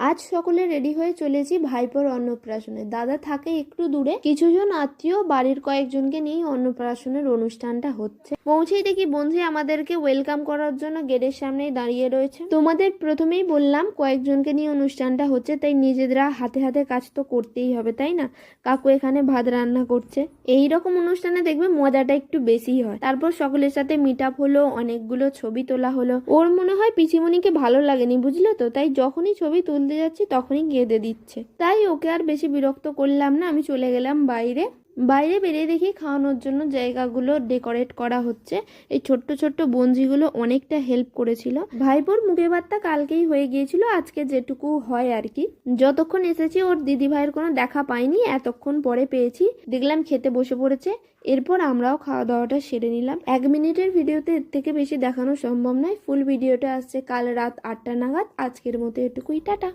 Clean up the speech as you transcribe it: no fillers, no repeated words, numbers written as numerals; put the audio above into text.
আজ সকলে রেডি হয়ে চলেছি ভাইপোর অন্নপ্রাশনে। দাদা থাকে একটু দূরে, কিছুজন আত্মীয় বাড়ির কয়েকজনকে নিয়ে অন্নপ্রাশনের অনুষ্ঠানটা হচ্ছে। পৌঁছেই দেখি বন্ধু আমাদেরকে ওয়েলকাম করার জন্য গেটের সামনেই দাঁড়িয়ে রয়েছে। তোমাদের প্রথমেই বললাম কয়েকজনকে নিয়ে অনুষ্ঠানটা হচ্ছে, তাই নিজেরা হাতে হাতে কাজ তো করতেই হবে, তাই না? কাকু এখানে ভাত রান্না করছে। এই রকম অনুষ্ঠানে দেখবে মজাটা একটু বেশি হয়। তারপর সকলের সাথে মিট আপ হলো, অনেকগুলো ছবি তোলা হলো। ওর মনে হয় পিসিমণিকে ভালো লাগেনি, বুঝলে তো, তাই যখনই ছবি তুলতে যাচ্ছি তখনই কেঁদে দিচ্ছে। তাই ওকে আর বেশি বিরক্ত করলাম না, আমি চলে গেলাম বাইরে। বাইরে বেরিয়ে দেখি খাওয়ানোর জন্য জায়গাগুলো ডেকোরেট করা হচ্ছে। এই ছোট্ট ছোট্ট বঞ্জিগুলো অনেকটা হেল্প করেছিল। ভাইপোর মুখে ভাতটা কালকেই হয়ে গিয়েছিল, আজকে যেটুকু হয় আর কি। যতক্ষণ এসেছি ওর দিদি ভাইয়ের কোনো দেখা পাইনি, এতক্ষণ পরে পেয়েছি। দেখলাম খেতে বসে পড়েছে। এরপর আমরাও খাওয়া দাওয়াটা সেরে নিলাম। 1 মিনিটের ভিডিওতে এর থেকে বেশি দেখানো সম্ভব নয়। ফুল ভিডিওটা আসছে কাল রাত 8টা নাগাদ। আজকের মতো এটুকুই, টাটা।